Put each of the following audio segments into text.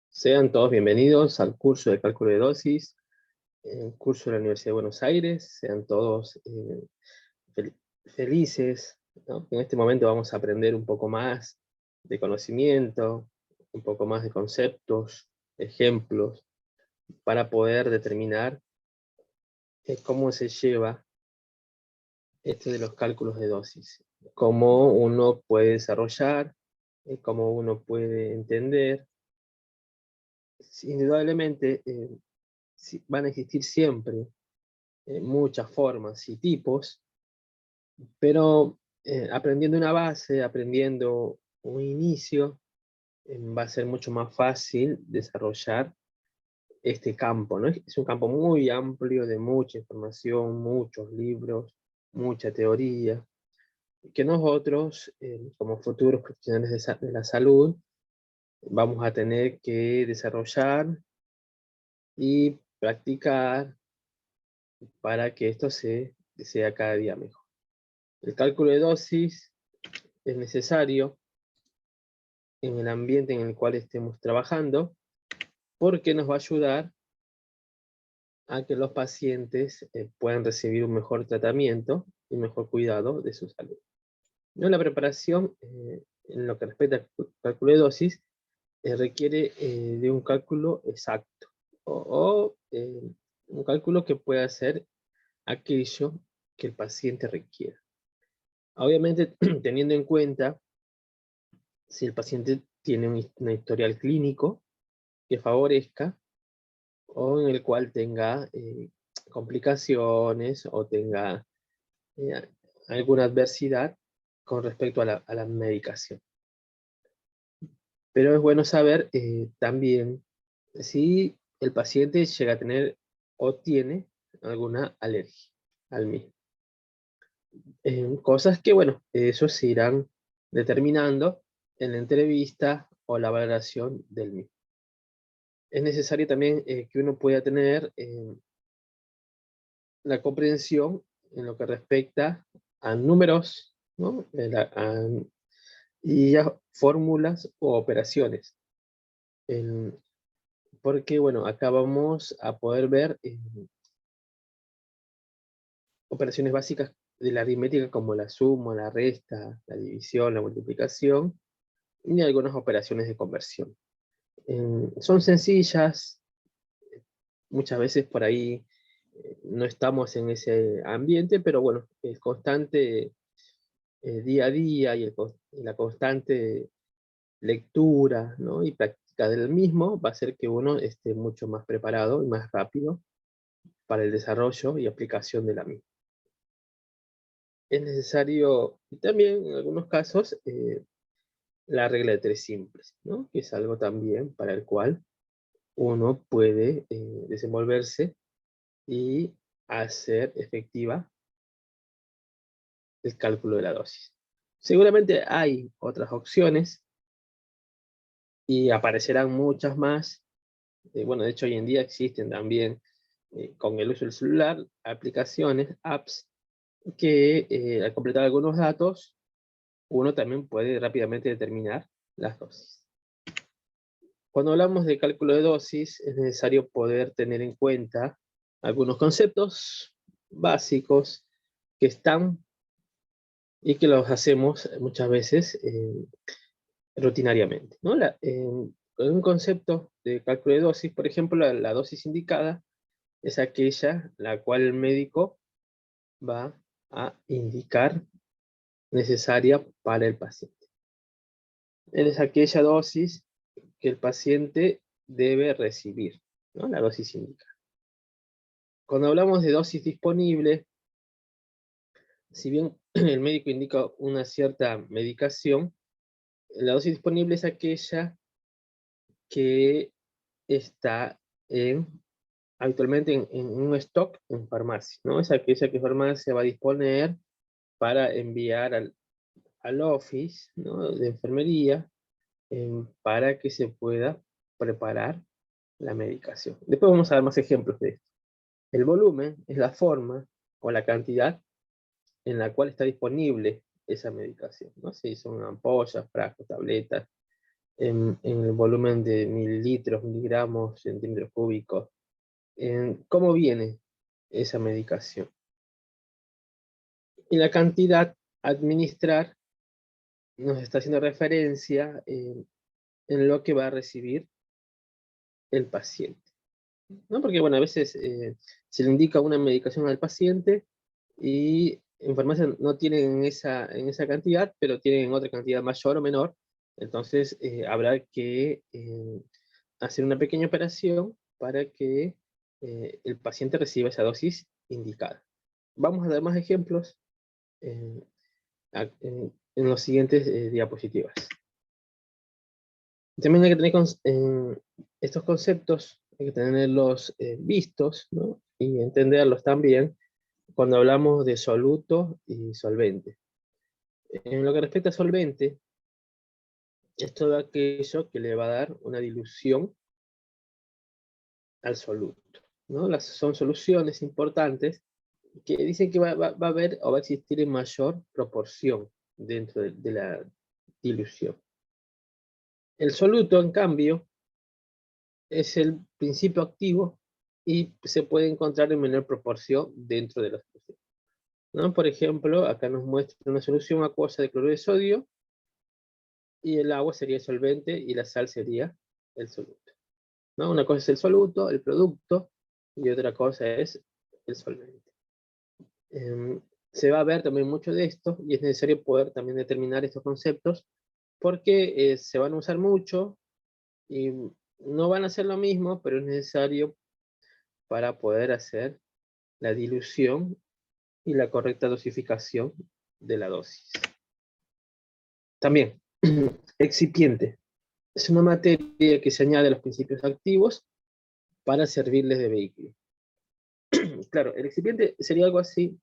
Sean todos bienvenidos al curso de cálculo de dosis, el curso de la Universidad de Buenos Aires. Sean todos felices, ¿no? En este momento vamos a aprender un poco más de conocimiento, un poco más de conceptos, ejemplos, para poder determinar cómo se lleva esto de los cálculos de dosis, cómo uno puede desarrollar, cómo uno puede entender. Indudablemente van a existir siempre muchas formas y tipos, pero aprendiendo una base, aprendiendo un inicio, va a ser mucho más fácil desarrollar este campo, ¿no? Es un campo muy amplio, de mucha información, muchos libros, mucha teoría, que nosotros, como futuros profesionales de la salud, vamos a tener que desarrollar y practicar para que esto sea cada día mejor. El cálculo de dosis es necesario en el ambiente en el cual estemos trabajando, porque nos va a ayudar a que los pacientes puedan recibir un mejor tratamiento y mejor cuidado de su salud. ¿No? La preparación, en lo que respecta al cálculo de dosis, requiere de un cálculo exacto, o un cálculo que pueda hacer aquello que el paciente requiera. Obviamente, teniendo en cuenta si el paciente tiene un historial clínico que favorezca, o en el cual tenga complicaciones o tenga eh, alguna adversidad con respecto a la medicación. Pero es bueno saber también si el paciente llega a tener o tiene alguna alergia al mismo. Cosas que, bueno, eso se irán determinando en la entrevista o la valoración del mismo. Es necesario también que uno pueda tener la comprensión en lo que respecta a números, ¿no? Y a fórmulas o operaciones. Porque, bueno, acá vamos a poder ver operaciones básicas de la aritmética como la suma, la resta, la división, la multiplicación, y algunas operaciones de conversión. Son sencillas, muchas veces por ahí no estamos en ese ambiente, pero bueno, el constante día a día y la constante lectura, ¿no? Y práctica del mismo va a hacer que uno esté mucho más preparado y más rápido para el desarrollo y aplicación de la misma. Es necesario también en algunos casos la regla de 3 simples, ¿no? Que es algo también para el cual uno puede desenvolverse y hacer efectiva el cálculo de la dosis. Seguramente hay otras opciones y aparecerán muchas más. Bueno, de hecho hoy en día existen también, con el uso del celular, aplicaciones, apps, que al completar algunos datos, uno también puede rápidamente determinar las dosis. Cuando hablamos de cálculo de dosis, es necesario poder tener en cuenta algunos conceptos básicos que están y que los hacemos muchas veces rutinariamente, ¿no? Un concepto de cálculo de dosis, por ejemplo, la dosis indicada es aquella la cual el médico va a indicar necesaria para el paciente. Es aquella dosis que el paciente debe recibir, ¿no? La dosis indicada. Cuando hablamos de dosis disponible, si bien el médico indica una cierta medicación, la dosis disponible es aquella que está habitualmente en un stock en farmacia, ¿no? Es aquella que farmacia va a disponer para enviar al office, ¿no? De enfermería, para que se pueda preparar la medicación. Después vamos a dar más ejemplos de esto. El volumen es la forma o la cantidad en la cual está disponible esa medicación, ¿no? Si son ampollas, frascos, tabletas, en el volumen de mililitros, miligramos, centímetros cúbicos. ¿Cómo viene esa medicación? Y la cantidad a administrar nos está haciendo referencia en lo que va a recibir el paciente, ¿no? Porque, bueno, a veces se le indica una medicación al paciente y en farmacia no tienen en esa cantidad, pero tienen otra cantidad mayor o menor. Entonces habrá que hacer una pequeña operación para que el paciente reciba esa dosis indicada. Vamos a dar más ejemplos en los siguientes diapositivas. También hay que tener estos conceptos, hay que tenerlos vistos, ¿no? Y entenderlos también cuando hablamos de soluto y solvente. En lo que respecta a solvente, es todo aquello que le va a dar una dilución al soluto, ¿no? Son soluciones importantes que dicen que va a haber o va a existir en mayor proporción dentro de la dilución. El soluto, en cambio, es el principio activo y se puede encontrar en menor proporción dentro de la solución, ¿no? Por ejemplo, acá nos muestra una solución acuosa de cloruro de sodio y el agua sería el solvente y la sal sería el soluto, ¿no? Una cosa es el soluto, el producto, y otra cosa es el solvente. Se va a ver también mucho de esto y es necesario poder también determinar estos conceptos porque se van a usar mucho y no van a ser lo mismo, pero es necesario para poder hacer la dilución y la correcta dosificación de la dosis. También, excipiente. Es una materia que se añade a los principios activos para servirles de vehículo. Claro, el excipiente sería algo así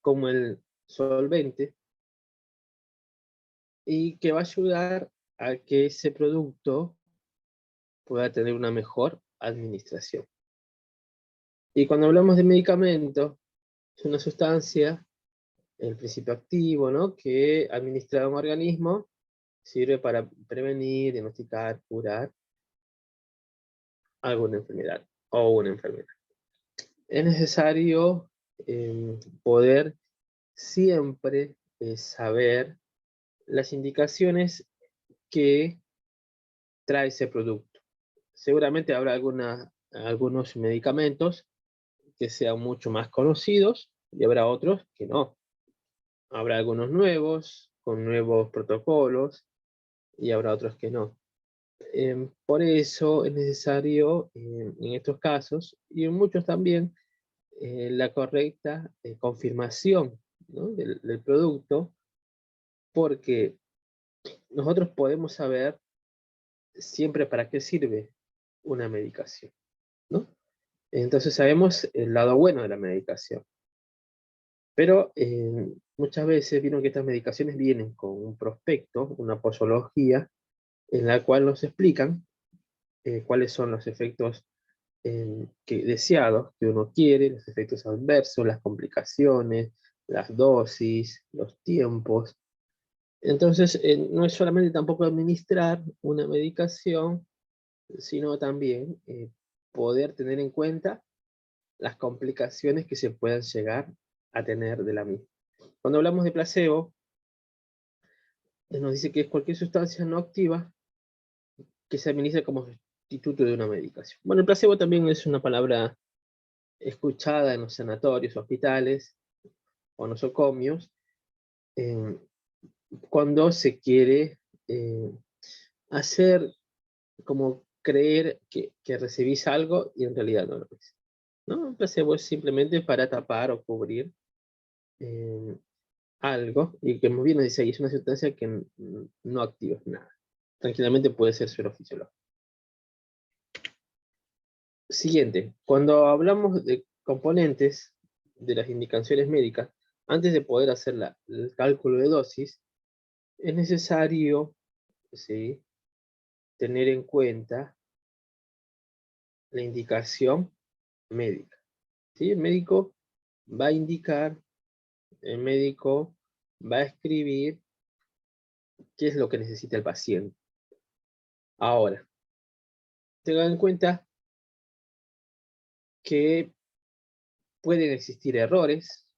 como el solvente y que va a ayudar a que ese producto pueda tener una mejor administración. Y cuando hablamos de medicamento, es una sustancia, el principio activo, ¿no? Que administrado a un organismo sirve para prevenir, diagnosticar, curar alguna enfermedad o una enfermedad. Es necesario poder siempre saber las indicaciones que trae ese producto. Seguramente habrá algunos medicamentos que sean mucho más conocidos y habrá otros que no. Habrá algunos nuevos, con nuevos protocolos, y habrá otros que no. Por eso es necesario, en estos casos, y en muchos también, la correcta confirmación, ¿no? del producto, porque nosotros podemos saber siempre para qué sirve una medicación, ¿no? Entonces sabemos el lado bueno de la medicación. Pero muchas veces vieron que estas medicaciones vienen con un prospecto, una posología, en la cual nos explican cuáles son los efectos deseados que uno quiere, los efectos adversos, las complicaciones, las dosis, los tiempos. Entonces, no es solamente tampoco administrar una medicación, sino también poder tener en cuenta las complicaciones que se puedan llegar a tener de la misma. Cuando hablamos de placebo, nos dice que es cualquier sustancia no activa que se administra como sustituto de una medicación. Bueno, el placebo también es una palabra escuchada en los sanatorios, hospitales o nosocomios, cuando se quiere hacer como creer que recibís algo y en realidad no lo es, ¿no? El placebo es simplemente para tapar o cubrir algo, y que muy bien nos dice ahí, es una sustancia que no activa nada. Tranquilamente puede ser suero fisiológico. Siguiente, cuando hablamos de componentes de las indicaciones médicas, antes de poder hacer el cálculo de dosis, es necesario, ¿sí?, tener en cuenta la indicación médica, ¿sí? El médico va a indicar, el médico va a escribir qué es lo que necesita el paciente. Ahora, tengan en cuenta que pueden existir errores,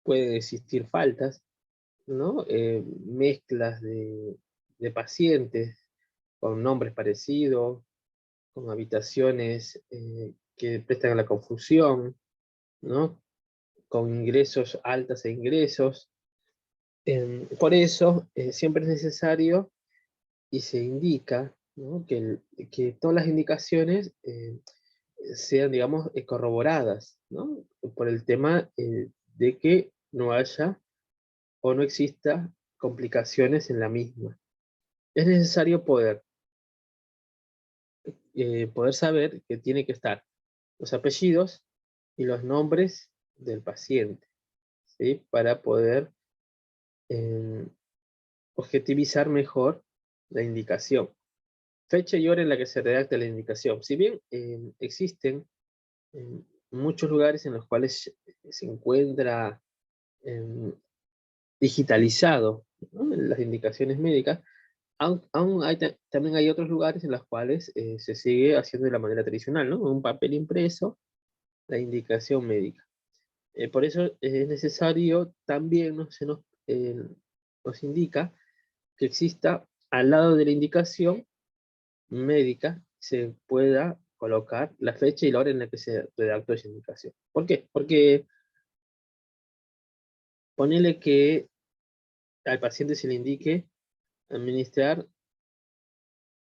pueden existir faltas, ¿no? Mezclas de pacientes con nombres parecidos, con habitaciones que prestan a la confusión, ¿no? Con ingresos, altas e ingresos. Por eso, siempre es necesario y se indica, ¿no? que todas las indicaciones sean, digamos, corroboradas, ¿no? Por el tema de que no haya o no exista complicaciones en la misma. Es necesario poder saber que tiene que estar los apellidos y los nombres del paciente, ¿sí? Para poder eh, objetivizar mejor la indicación. Fecha y hora en la que se redacta la indicación. Si bien existen muchos lugares en los cuales se encuentra digitalizado, ¿no? Las indicaciones médicas, aún también hay otros lugares en los cuales se sigue haciendo de la manera tradicional, ¿no? Un papel impreso, la indicación médica. Por eso es necesario también, ¿no? Nos indica que exista al lado de la indicación médica, se pueda colocar la fecha y la hora en la que se redactó esa indicación. ¿Por qué? Porque ponele que al paciente se le indique administrar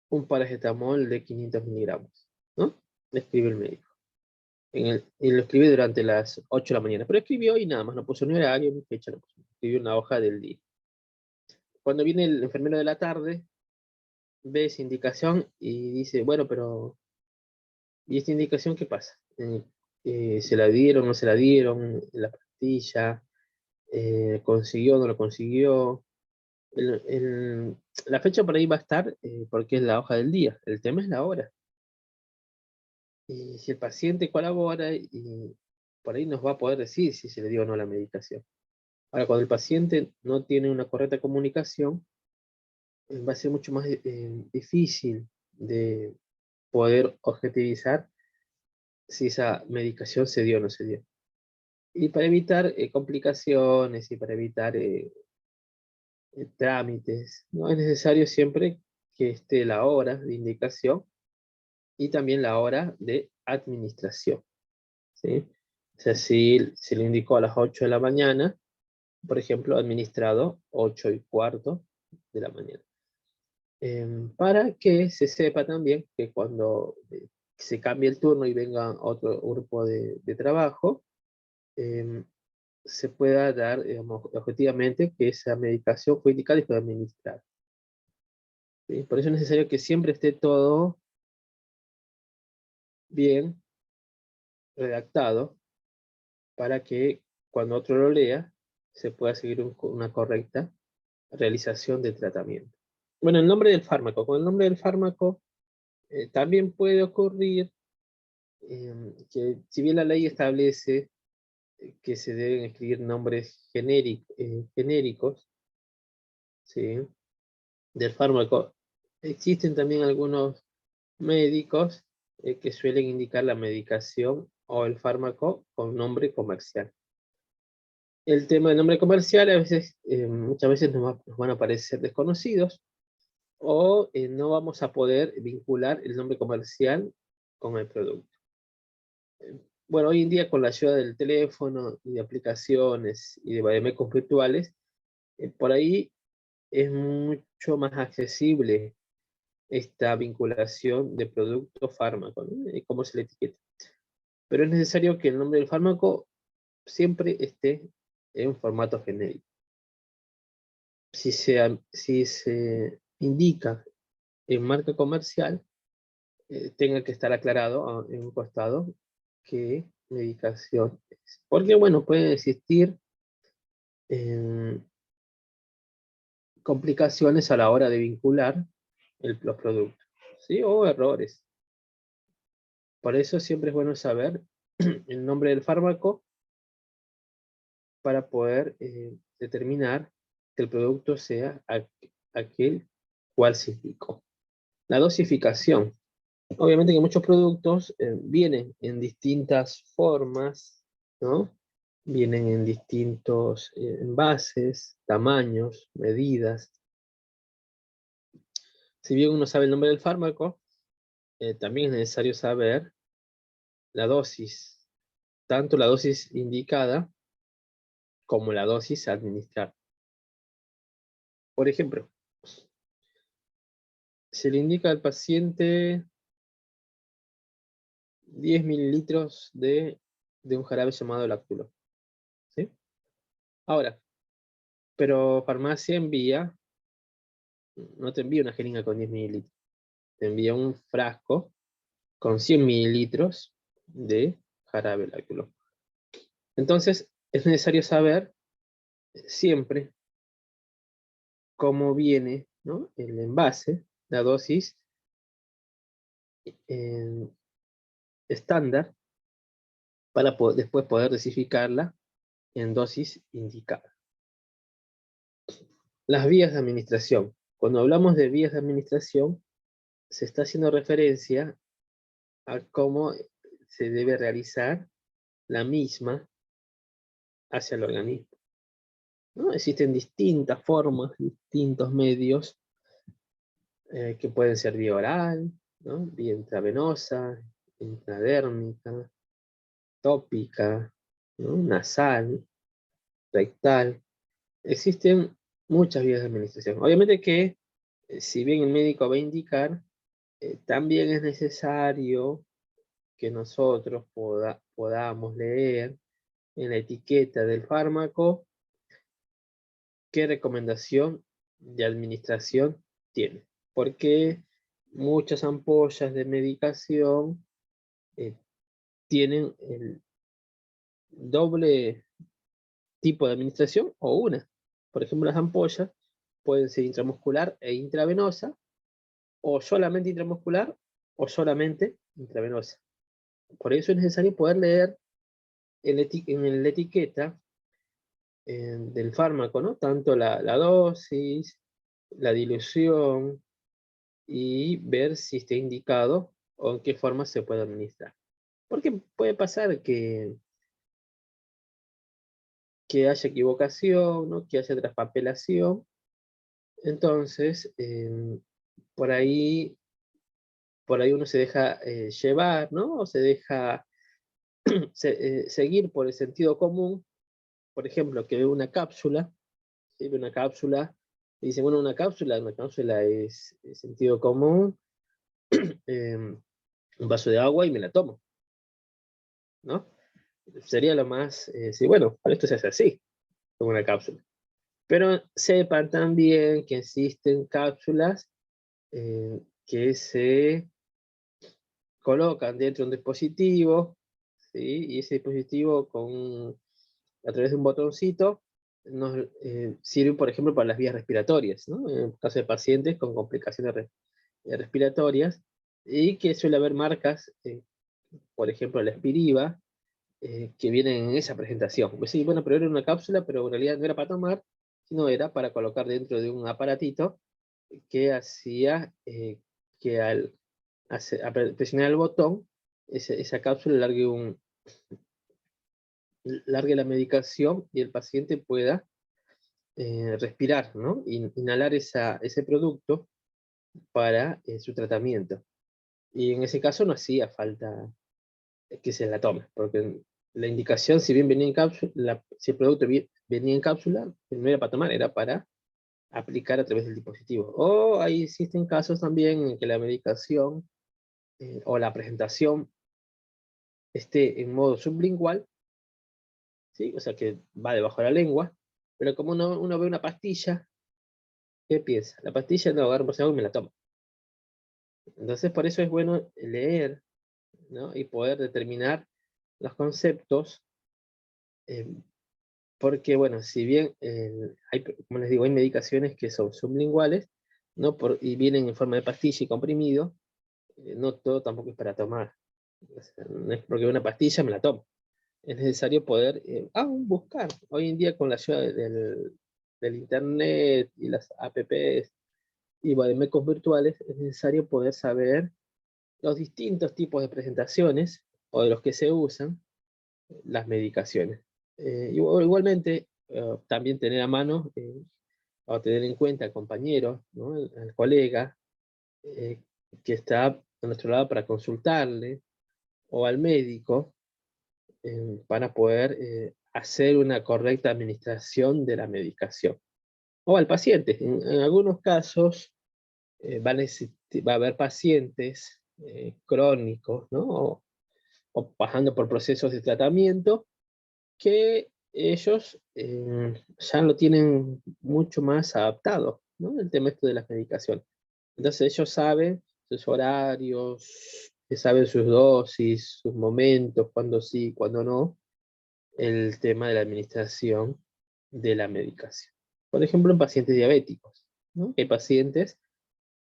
un paracetamol de 500 miligramos, ¿no? Le escribe el médico. Y lo escribe durante las 8 de la mañana, pero escribió y nada más, no puso ni horario ni fecha, no puso. Escribió una hoja del día. Cuando viene el enfermero de la tarde, ve esa indicación y dice, bueno, pero ¿y esta indicación qué pasa? ¿Se la dieron, no se la dieron? ¿La pastilla? ¿Consiguió o no lo consiguió? El- el- la fecha por ahí va a estar porque es la hoja del día. El tema es la hora. Y si el paciente colabora, y por ahí nos va a poder decir si se le dio o no la medicación. Ahora, cuando el paciente no tiene una correcta comunicación, va a ser mucho más difícil de poder objetivizar si esa medicación se dio o no se dio. Y para evitar complicaciones y para evitar trámites, ¿no? Es necesario siempre que esté la hora de indicación y también la hora de administración, ¿sí? O sea, si se le indicó a las 8 de la mañana, por ejemplo, administrado 8:15 de la mañana. Para que se sepa también que cuando se cambie el turno y venga otro grupo de trabajo, em, se pueda dar, digamos, objetivamente que esa medicación fue indicada y fue administrada, ¿sí? Por eso es necesario que siempre esté todo bien redactado para que cuando otro lo lea se pueda seguir una correcta realización del tratamiento. Bueno, el nombre del fármaco. Con el nombre del fármaco también puede ocurrir que si bien la ley establece que se deben escribir nombres genéricos, ¿sí? Del fármaco, existen también algunos médicos que suelen indicar la medicación o el fármaco con nombre comercial. El tema del nombre comercial a veces, muchas veces nos van a parecer desconocidos o no vamos a poder vincular el nombre comercial con el producto. Bueno, hoy en día con la ayuda del teléfono y de aplicaciones y de vademecum virtuales, por ahí es mucho más accesible esta vinculación de producto-fármaco, ¿no? Cómo se le etiqueta. Pero es necesario que el nombre del fármaco siempre esté en formato genérico. Si se indica en marca comercial, tenga que estar aclarado en un costado qué medicación es. Porque, bueno, pueden existir eh, complicaciones a la hora de vincular los productos, ¿sí? O errores. Por eso siempre es bueno saber el nombre del fármaco para poder determinar que el producto sea aquel cual se indicó. La dosificación. Obviamente que muchos productos vienen en distintas formas, ¿no? Vienen en distintos envases, tamaños, medidas. Si bien uno sabe el nombre del fármaco, también es necesario saber la dosis, tanto la dosis indicada como la dosis a administrar. Por ejemplo, se le indica al paciente 10 mililitros de un jarabe llamado láctulo, ¿sí? Ahora, pero farmacia envía, no te envía una jeringa con 10 mililitros, te envía un frasco con 100 mililitros de jarabe láctulo. Entonces, es necesario saber siempre cómo viene, ¿no?, el envase, la dosis estándar, para después poder dosificarla en dosis indicada. Las vías de administración. Cuando hablamos de vías de administración, se está haciendo referencia a cómo se debe realizar la misma hacia el organismo, ¿no? Existen distintas formas, distintos medios, que pueden ser vía oral, ¿no?, vía intravenosa, intradérmica, tópica, ¿no?, nasal, rectal. Existen muchas vías de administración. Obviamente que, si bien el médico va a indicar, también es necesario que nosotros podamos leer en la etiqueta del fármaco qué recomendación de administración tiene. Porque muchas ampollas de medicación tienen el doble tipo de administración o una. Por ejemplo, las ampollas pueden ser intramuscular e intravenosa, o solamente intramuscular, o solamente intravenosa. Por eso es necesario poder leer en la etiqueta del fármaco, ¿no?, tanto la dosis, la dilución, y ver si está indicado o en qué forma se puede administrar. Porque puede pasar que haya equivocación, ¿no?, que haya traspapelación. Entonces, por ahí uno se deja llevar, ¿no?, o se deja seguir por el sentido común. Por ejemplo, que ve una cápsula, ¿sí?, ve una cápsula, y dice, bueno, una cápsula es sentido común, un vaso de agua y me la tomo, ¿no? Sería lo más, sí, bueno, para esto se hace así, como una cápsula. Pero sepan también que existen cápsulas que se colocan dentro de un dispositivo, ¿sí? Y ese dispositivo, a través de un botoncito, nos sirve, por ejemplo, para las vías respiratorias, ¿no? En el caso de pacientes con complicaciones respiratorias, y que suele haber marcas, por ejemplo, la Spiriva, que vienen en esa presentación. Pues sí, bueno, pero era una cápsula, pero en realidad no era para tomar, sino era para colocar dentro de un aparatito que hacía que al presionar el botón, esa cápsula largue la medicación y el paciente pueda respirar, ¿no?, inhalar ese producto para su tratamiento. Y en ese caso no hacía falta que se la tome, porque la indicación, si bien venía en cápsula, si el producto venía en cápsula, no era para tomar, era para aplicar a través del dispositivo. O ahí existen casos también en que la medicación o la presentación esté en modo sublingual, ¿sí?, o sea que va debajo de la lengua, pero como uno ve una pastilla, ¿qué piensa? La pastilla no, agarro por y me la tomo. Entonces por eso es bueno leer, ¿no?, y poder determinar los conceptos, eh, porque, bueno, si bien como les digo, hay medicaciones que son sublinguales, ¿no?, y vienen en forma de pastilla y comprimido, no todo tampoco es para tomar. O sea, no es porque una pastilla me la tomo. Es necesario poder buscar. Hoy en día, con la ayuda del internet y las apps, y vademecums virtuales, es necesario poder saber los distintos tipos de presentaciones, o de los que se usan, las medicaciones. Igualmente, también tener a mano, o tener en cuenta al compañero, ¿no? al colega, que está a nuestro lado para consultarle, o al médico, para poder hacer una correcta administración de la medicación. O al paciente. En algunos casos va a haber pacientes crónicos, ¿no? O pasando por procesos de tratamiento, que ellos ya lo tienen mucho más adaptado, ¿no? El tema esto de las medicaciones. Entonces ellos saben sus horarios, saben sus dosis, sus momentos, cuándo sí, cuándo no, el tema de la administración de la medicación. Por ejemplo, en pacientes diabéticos, ¿no? Hay pacientes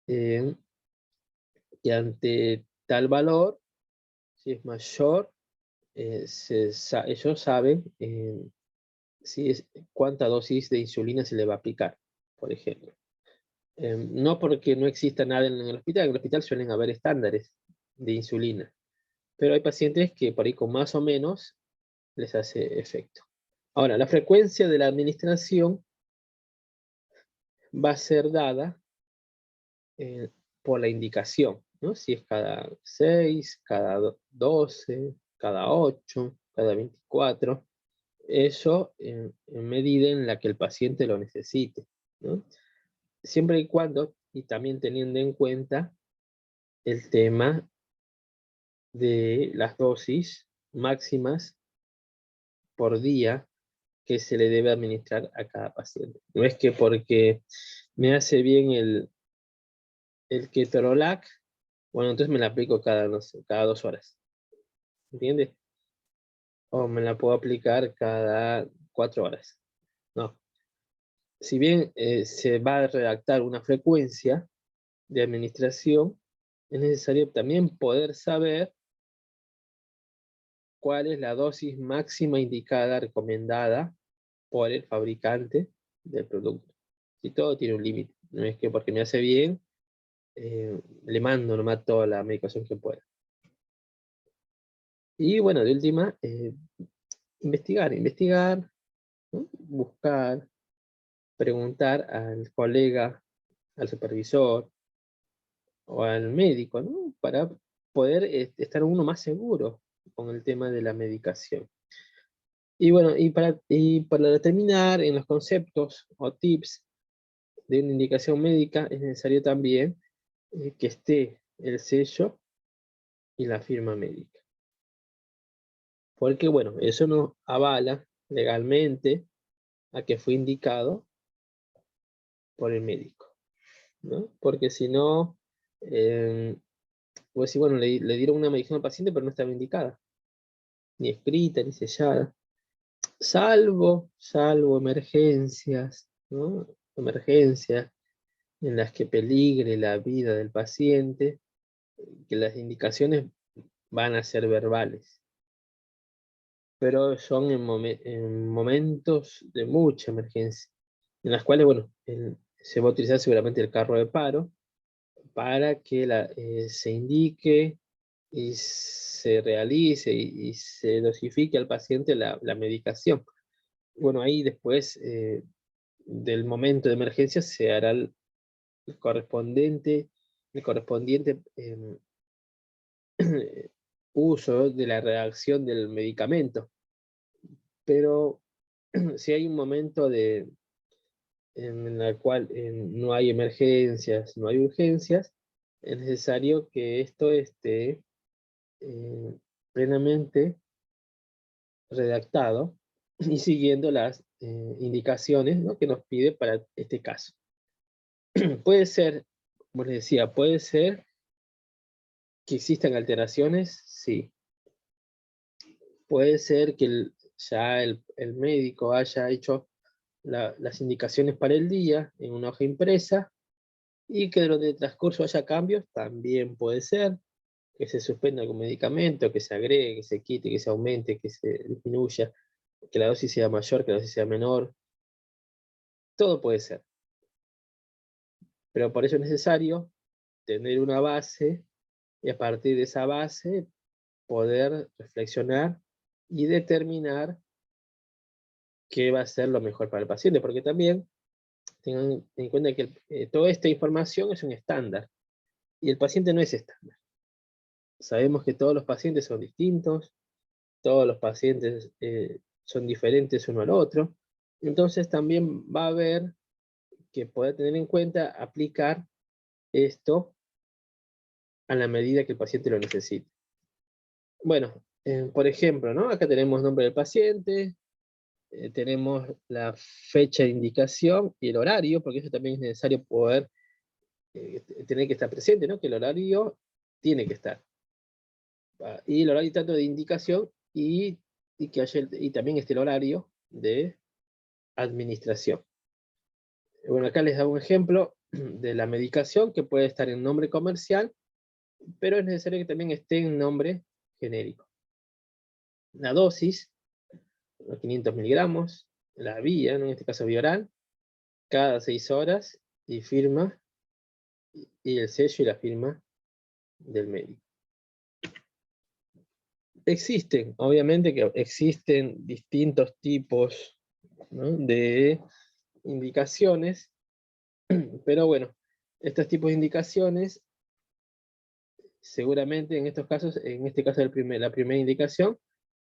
que ante tal valor, si es mayor, ellos saben cuánta dosis de insulina se le va a aplicar, por ejemplo. No porque no exista nada en el hospital suelen haber estándares de insulina, pero hay pacientes que por ahí con más o menos les hace efecto. Ahora, la frecuencia de la administración va a ser dada por la indicación, ¿no? Si es cada 6, cada 12, cada 8, cada 24, eso en medida en la que el paciente lo necesite, ¿no? Siempre y cuando, y también teniendo en cuenta el tema de las dosis máximas por día que se le debe administrar a cada paciente. No es que porque me hace bien el ketorolac, bueno, entonces me la aplico cada, no sé, cada 2 horas. ¿Entiendes? O me la puedo aplicar cada 4 horas. No. Si bien se va a redactar una frecuencia de administración, es necesario también poder saber cuál es la dosis máxima indicada, recomendada por el fabricante del producto. Y todo tiene un límite. No es que porque me hace bien, le mando nomás toda la medicación que pueda. Y bueno, de última, investigar, ¿no? Buscar, preguntar al colega, al supervisor o al médico, ¿no? Para poder estar uno más seguro con el tema de la medicación. Y bueno, para terminar, en los conceptos o tips de una indicación médica, es necesario también que esté el sello y la firma médica. Porque bueno, eso nos avala legalmente a que fue indicado por el médico, ¿no? Porque si no, pues sí, bueno, le dieron una medicación al paciente, pero no estaba indicada, ni escrita, ni sellada. Salvo emergencias, ¿no? Emergencias en las que peligre la vida del paciente, que las indicaciones van a ser verbales. Pero son en momentos de mucha emergencia, en las cuales, bueno, se va a utilizar seguramente el carro de paro para que se indique y se realice y se dosifique al paciente la medicación. Bueno, ahí después del momento de emergencia se hará el correspondiente uso de la redacción del medicamento. Pero si hay un momento en el cual no hay emergencias, no hay urgencias, es necesario que esto esté plenamente redactado y siguiendo las indicaciones, ¿no? que nos pide para este caso. Puede ser, como les decía, puede ser que existan alteraciones, sí. Puede ser que ya el médico haya hecho las indicaciones para el día en una hoja impresa y que durante el transcurso haya cambios, también puede ser. Que se suspenda algún medicamento, que se agregue, que se quite, que se aumente, que se disminuya, que la dosis sea mayor, que la dosis sea menor. Todo puede ser. Pero por eso es necesario tener una base, y a partir de esa base poder reflexionar y determinar qué va a ser lo mejor para el paciente, porque también tengan en cuenta que toda esta información es un estándar, y el paciente no es estándar. Sabemos que todos los pacientes son distintos, todos los pacientes son diferentes uno al otro, entonces también va a haber que poder tener en cuenta aplicar esto a la medida que el paciente lo necesite. Bueno, por ejemplo, ¿no? Acá tenemos nombre del paciente, tenemos la fecha de indicación y el horario, porque eso también es necesario poder tener que estar presente, ¿no? Que el horario tiene que estar. Y el horario tanto de indicación y también el horario de administración. Bueno, acá les da un ejemplo de la medicación que puede estar en nombre comercial, pero es necesario que también esté en nombre genérico. La dosis, los 500 miligramos, la vía, ¿no? En este caso vía oral, cada 6 horas, y firma, y el sello y la firma del médico. Obviamente que existen distintos tipos, ¿no? de indicaciones, pero bueno, estos tipos de indicaciones, seguramente en estos casos, en este caso la primera indicación,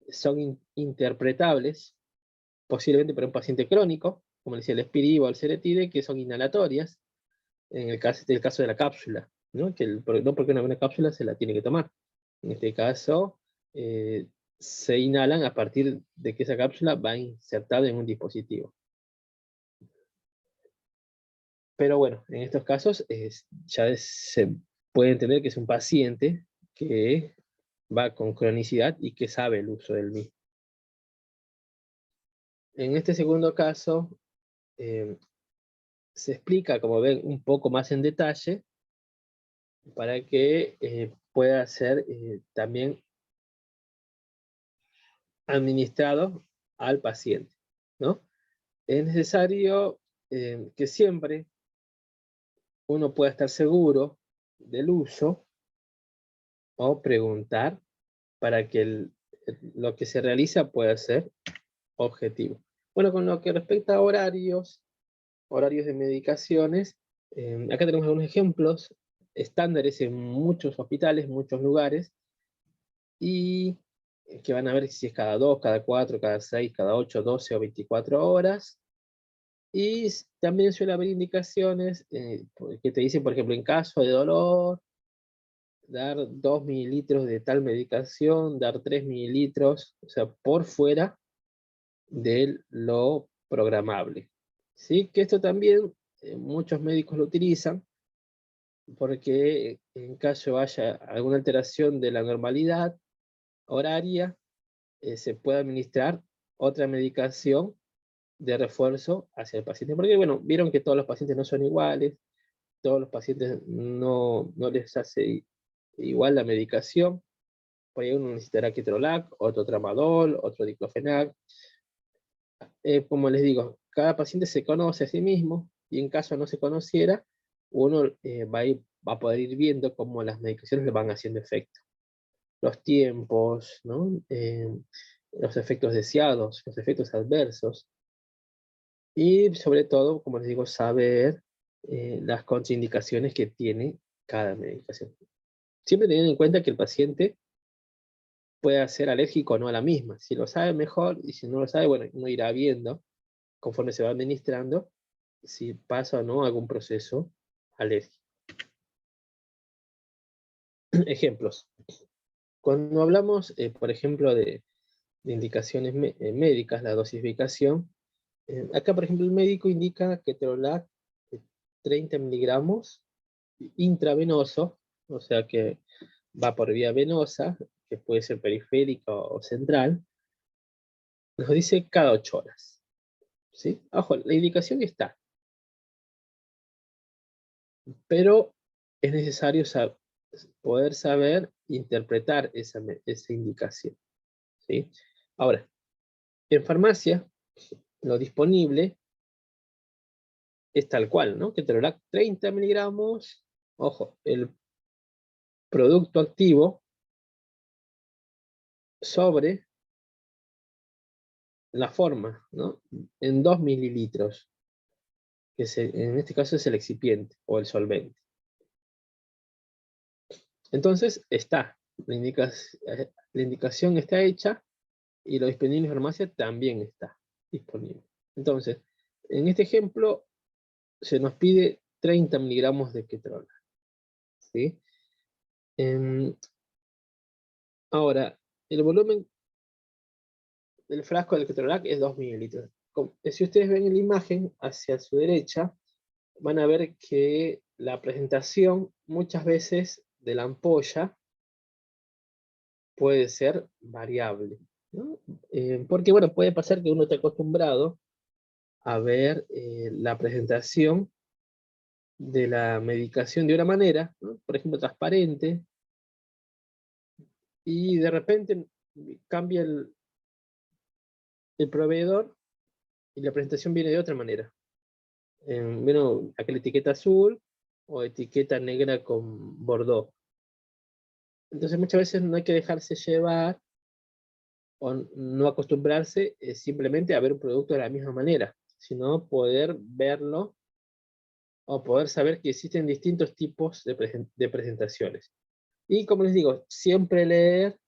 son interpretables, posiblemente para un paciente crónico, como decía el Spiriva o el Seretide, que son inhalatorias, en el caso de la cápsula, ¿no? No porque una cápsula se la tiene que tomar. En este caso, se inhalan a partir de que esa cápsula va insertada en un dispositivo. Pero bueno, en estos casos se puede entender que es un paciente que va con cronicidad y que sabe el uso del mismo. En este segundo caso, se explica, como ven, un poco más en detalle para que pueda ser también administrado al paciente, ¿no? Es necesario que siempre uno pueda estar seguro del uso o preguntar para que lo que se realiza pueda ser objetivo. Bueno, con lo que respecta a horarios de medicaciones, acá tenemos algunos ejemplos estándares en muchos hospitales, muchos lugares, y que van a ver si es cada 2, cada 4, cada 6, cada 8, 12 o 24 horas. Y también suele haber indicaciones que te dicen, por ejemplo, en caso de dolor, dar 2 mililitros de tal medicación, dar 3 mililitros, o sea, por fuera de lo programable. ¿Sí? Que esto también muchos médicos lo utilizan porque en caso haya alguna alteración de la normalidad horaria, se puede administrar otra medicación de refuerzo hacia el paciente. Porque, bueno, vieron que todos los pacientes no son iguales, todos los pacientes no les hace igual la medicación. Por ahí uno necesitará ketorolac, otro tramadol, otro diclofenac. Como les digo, cada paciente se conoce a sí mismo, y en caso no se conociera, uno va a poder ir viendo cómo las medicaciones le van haciendo efecto. Los tiempos, ¿no? Los efectos deseados, los efectos adversos, y sobre todo, como les digo, saber las contraindicaciones que tiene cada medicación. Siempre teniendo en cuenta que el paciente puede ser alérgico o no a la misma. Si lo sabe, mejor, y si no lo sabe, bueno, uno irá viendo conforme se va administrando si pasa o no algún proceso alérgico. Ejemplos. Cuando hablamos, por ejemplo, de indicaciones médicas, la dosificación, acá, por ejemplo, el médico indica ketorolac 30 miligramos intravenoso, o sea que va por vía venosa, que puede ser periférica o central, nos dice cada 8 horas. ¿Sí? Ojo, la indicación está, pero es necesario poder saber interpretar esa indicación. ¿Sí? Ahora, en farmacia, lo disponible es tal cual, ¿no? Ketorolac 30 miligramos, ojo, el producto activo sobre la forma, ¿no? En 2 mililitros, que en este caso es el excipiente o el solvente. Entonces está, la indicación está hecha y lo disponible en farmacia también está disponible. Entonces, en este ejemplo se nos pide 30 miligramos de ketorolac, ¿sí? Ahora, el volumen del frasco del ketorolac es 2 mililitros. Si ustedes ven en la imagen hacia su derecha, van a ver que la presentación muchas veces de la ampolla puede ser variable, ¿no? Porque bueno, puede pasar que uno esté acostumbrado a ver la presentación de la medicación de una manera, ¿no? Por ejemplo, transparente, y de repente cambia el proveedor y la presentación viene de otra manera. Bueno, aquella etiqueta azul o etiqueta negra con bordó. Entonces muchas veces no hay que dejarse llevar o no acostumbrarse simplemente a ver un producto de la misma manera, sino poder verlo o poder saber que existen distintos tipos de presentaciones. Y como les digo, siempre leer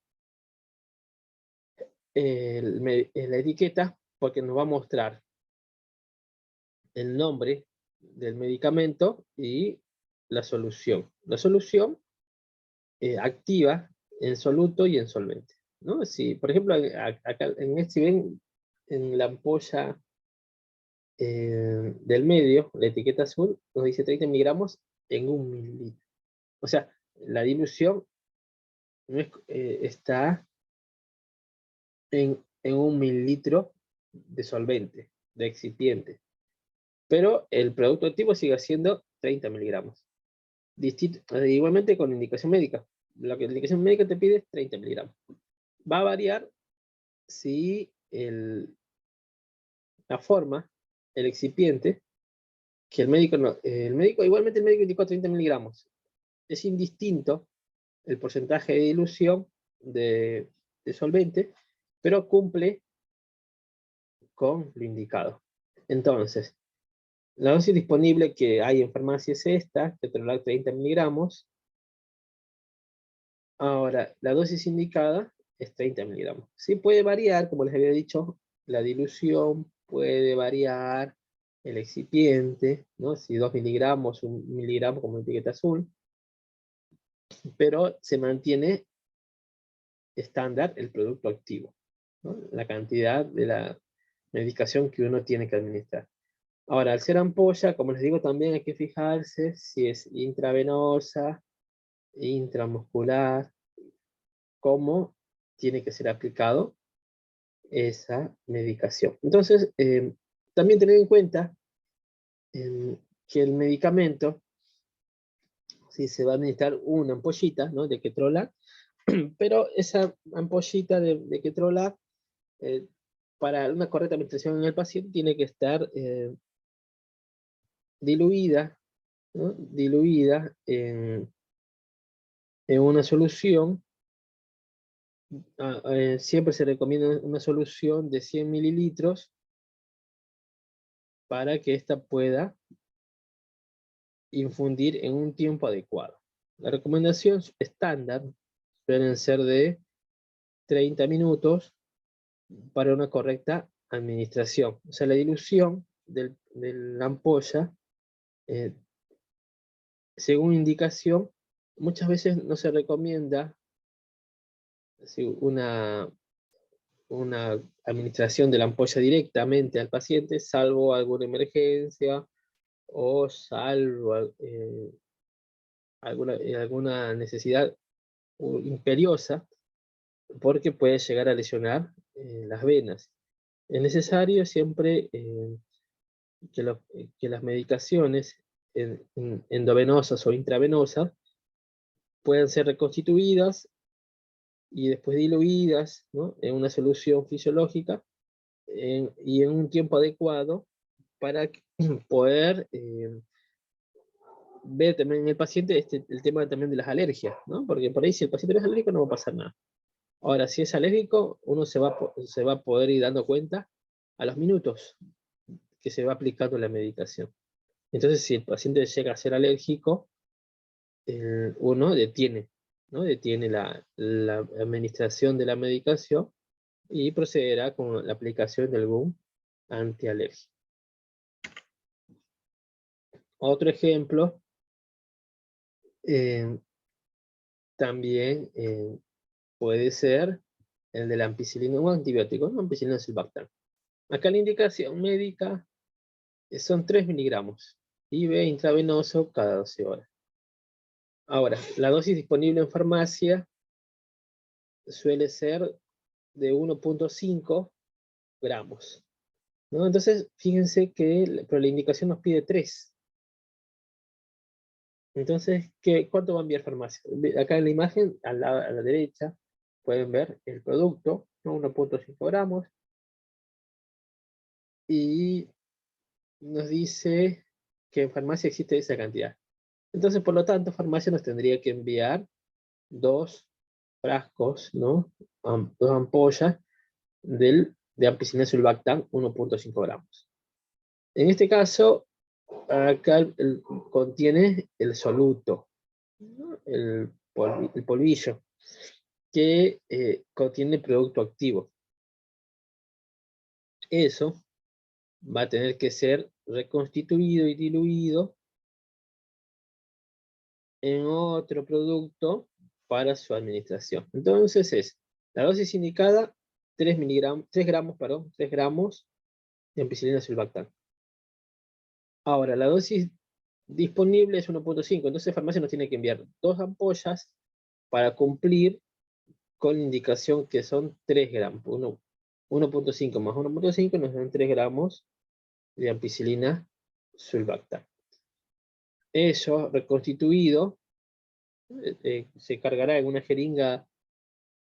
la etiqueta, porque nos va a mostrar el nombre del medicamento y la solución. La solución activa en soluto y en solvente, ¿no? Si, por ejemplo, acá si ven en la ampolla del medio, la etiqueta azul, nos dice 30 miligramos en 1 mililitro. O sea, la dilución no está en 1 mililitro de solvente, de excipiente. Pero el producto activo sigue siendo 30 miligramos. Igualmente con indicación médica. Lo que la indicación médica te pide es 30 miligramos. Va a variar si la forma, el excipiente, que el médico no, igualmente el médico indicó 30 miligramos. Es indistinto el porcentaje de dilución de solvente, pero cumple con lo indicado. Entonces, la dosis disponible que hay en farmacia es esta, ketorolac 30 miligramos. Ahora, la dosis indicada es 30 miligramos. Sí puede variar, como les había dicho, la dilución, puede variar el excipiente, ¿no? Si 2 miligramos, 1 miligramo como etiqueta azul, pero se mantiene estándar el producto activo, ¿no? La cantidad de la medicación que uno tiene que administrar. Ahora, al ser ampolla, como les digo, también hay que fijarse si es intravenosa, intramuscular, cómo tiene que ser aplicado esa medicación. Entonces, también tener en cuenta que el medicamento, si se va a administrar una ampollita, ¿no?, de ketorolac, pero esa ampollita de ketorolac, para una correcta administración en el paciente, tiene que estar diluida, ¿no?, diluida en una solución. Siempre se recomienda una solución de 100 mililitros para que ésta pueda infundir en un tiempo adecuado. La recomendación estándar suelen ser de 30 minutos para una correcta administración. O sea, la dilución de la ampolla, eh, según indicación, muchas veces no se recomienda una administración de la ampolla directamente al paciente, salvo alguna emergencia o salvo alguna necesidad imperiosa, porque puede llegar a lesionar las venas. Es necesario siempre que las medicaciones endovenosas o intravenosas puedan ser reconstituidas y después diluidas, ¿no?, en una solución fisiológica y en un tiempo adecuado para poder ver también en el paciente el tema también de las alergias, ¿no? Porque por ahí si el paciente no es alérgico no va a pasar nada. Ahora, si es alérgico, uno se va a poder ir dando cuenta a los minutos que se va aplicando la medicación. Entonces, si el paciente llega a ser alérgico, uno detiene, ¿no? Detiene la administración de la medicación y procederá con la aplicación de algún antialérgico. Otro ejemplo, también puede ser el de la ampicilina o antibiótico, ¿no? Ampicilina sulbactam. Acá la indicación médica son 3 miligramos, IV intravenoso cada 12 horas. Ahora, la dosis disponible en farmacia suele ser de 1.5 gramos, ¿no? Entonces, fíjense que pero la indicación nos pide 3. Entonces, ¿cuánto va a enviar farmacia? Acá en la imagen, a la derecha, pueden ver el producto, ¿no? 1.5 gramos, y nos dice que en farmacia existe esa cantidad. Entonces, por lo tanto, farmacia nos tendría que enviar 2 frascos, ¿no? 2 ampollas de ampicilina sulbactam 1.5 gramos. En este caso, acá contiene el soluto, ¿no? El polvillo, que contiene producto activo. Eso va a tener que ser reconstituido y diluido en otro producto para su administración. Entonces es la dosis indicada 3 gramos de ampicilina sulbactam. Ahora, la dosis disponible es 1.5, entonces farmacia nos tiene que enviar 2 ampollas para cumplir con la indicación que son 3 gramos. 1.5 más 1.5 nos dan 3 gramos de ampicilina sulbactam. Eso reconstituido se cargará en una jeringa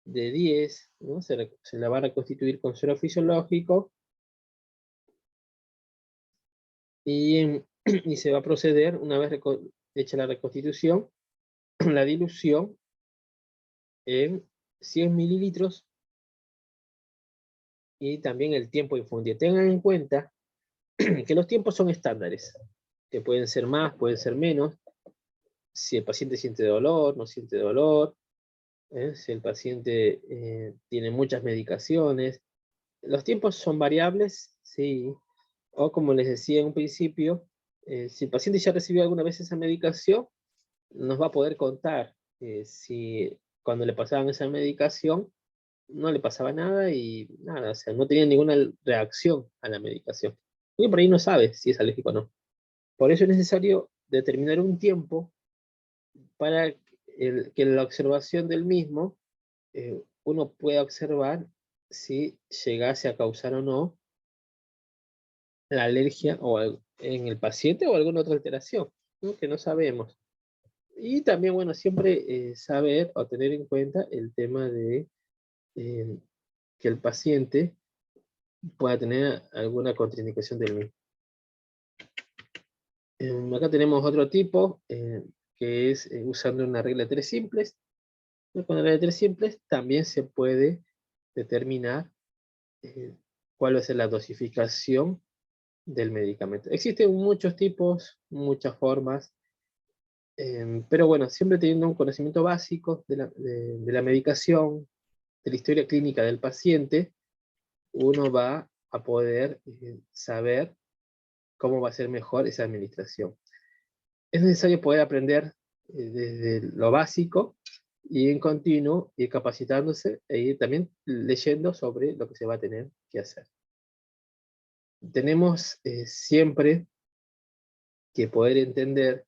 de 10, ¿no? Se la va a reconstituir con suero fisiológico y se va a proceder, una vez hecha la reconstitución, la dilución en 100 mililitros y también el tiempo de infundir. Tengan en cuenta que los tiempos son estándares, que pueden ser más, pueden ser menos, si el paciente siente dolor, no siente dolor, si el paciente tiene muchas medicaciones. Los tiempos son variables, sí, o como les decía en un principio, si el paciente ya recibió alguna vez esa medicación, nos va a poder contar si cuando le pasaban esa medicación no le pasaba nada y nada, o sea, no tenía ninguna reacción a la medicación. Y por ahí no sabe si es alérgico o no. Por eso es necesario determinar un tiempo para que la observación del mismo uno pueda observar si llegase a causar o no la alergia en el paciente o alguna otra alteración, ¿no? Que no sabemos. Y también, bueno, siempre saber o tener en cuenta el tema de que el paciente pueda tener alguna contraindicación del mismo. Acá tenemos otro tipo, que es usando una regla de 3 simples. Con la regla de 3 simples también se puede determinar cuál va a ser la dosificación del medicamento. Existen muchos tipos, muchas formas, pero bueno, siempre teniendo un conocimiento básico de la medicación, de la historia clínica del paciente, uno va a poder saber cómo va a ser mejor esa administración. Es necesario poder aprender desde lo básico y en continuo ir capacitándose e ir también leyendo sobre lo que se va a tener que hacer. Tenemos siempre que poder entender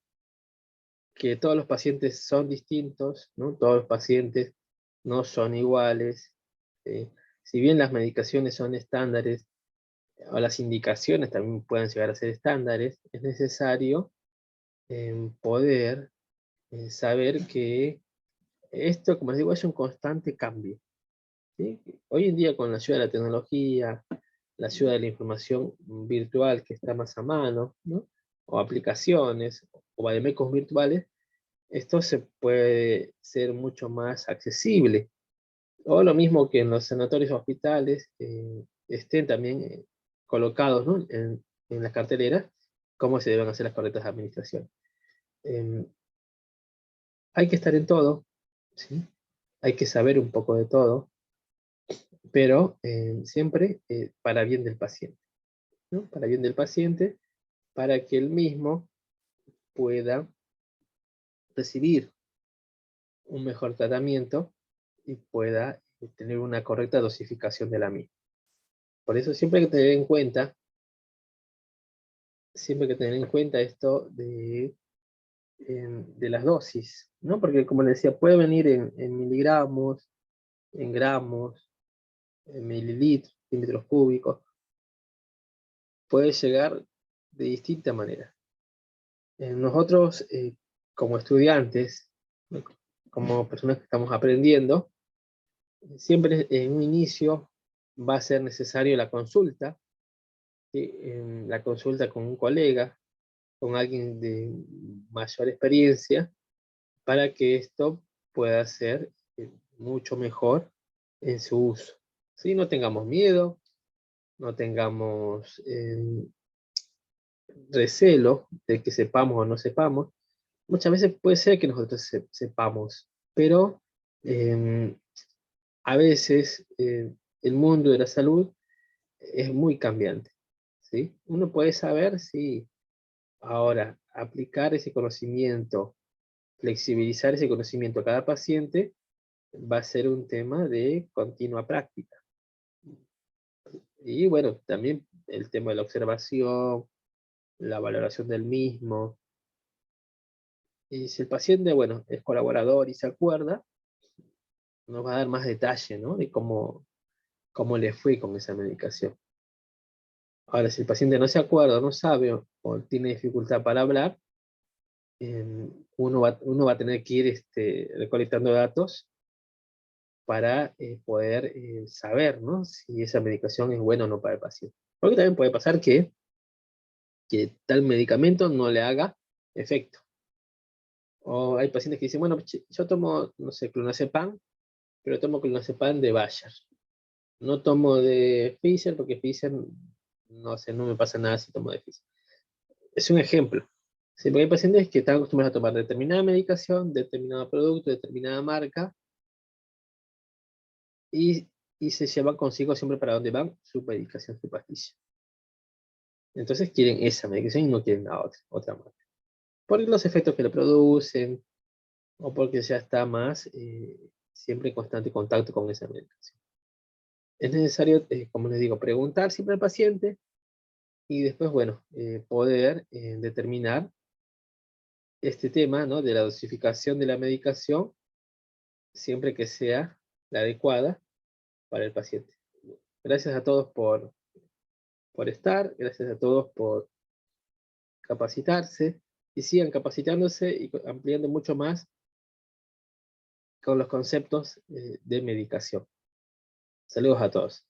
que todos los pacientes son distintos, ¿no? Todos los pacientes no son iguales. Si bien las medicaciones son estándares, o las indicaciones también pueden llegar a ser estándares, es necesario poder saber que esto, como les digo, es un constante cambio, ¿sí? Hoy en día, con la ayuda de la tecnología, la ayuda de la información virtual que está más a mano, ¿no? O aplicaciones, o vademecums virtuales, esto se puede ser mucho más accesible. O lo mismo que en los sanatorios o hospitales estén también colocados, ¿no? en las carteleras, cómo se deben hacer las correctas administraciones. Hay que estar en todo, ¿sí? Hay que saber un poco de todo, pero siempre para bien del paciente, ¿no? Para bien del paciente, para que él mismo pueda recibir un mejor tratamiento y pueda tener una correcta dosificación de la misma. Por eso siempre hay que tener en cuenta, esto de las dosis, ¿no? Porque como les decía, puede venir en miligramos, en gramos, en mililitros, milímetros cúbicos, puede llegar de distinta manera. Nosotros, como estudiantes, ¿no? Como personas que estamos aprendiendo, siempre en un inicio va a ser necesario la consulta, ¿sí? La consulta con un colega, con alguien de mayor experiencia, para que esto pueda ser mucho mejor en su uso. ¿Sí? No tengamos miedo, no tengamos recelo de que sepamos o no sepamos. Muchas veces puede ser que nosotros sepamos, pero a veces el mundo de la salud es muy cambiante, ¿sí? Uno puede saber si ahora aplicar ese conocimiento, flexibilizar ese conocimiento a cada paciente, va a ser un tema de continua práctica. Y bueno, también el tema de la observación, la valoración del mismo. Y si el paciente, bueno, es colaborador y se acuerda, nos va a dar más detalle, ¿no? De cómo le fue con esa medicación. Ahora, si el paciente no se acuerda, no sabe o tiene dificultad para hablar, uno va a tener que ir recolectando datos para poder saber, ¿no? Si esa medicación es buena o no para el paciente. Porque también puede pasar que tal medicamento no le haga efecto. O hay pacientes que dicen, bueno, yo tomo, no sé, clonazepam, pero tomo clonazepam de Bayer. No tomo de Pfizer porque Pfizer, no sé, no me pasa nada si tomo de Pfizer. Es un ejemplo. Sí, porque hay pacientes que están acostumbrados a tomar determinada medicación, determinado producto, determinada marca, y, se llevan consigo siempre para donde van su medicación, su pastilla. Entonces quieren esa medicación y no quieren la otra marca. Por los efectos que le producen, o porque ya está más siempre en constante contacto con esa medicación. Es necesario, como les digo, preguntar siempre al paciente y después, bueno, poder determinar este tema, ¿no? De la dosificación de la medicación, siempre que sea la adecuada para el paciente. Gracias a todos por estar, gracias a todos por capacitarse y sigan capacitándose y ampliando mucho más con los conceptos de medicación. Saludos a todos.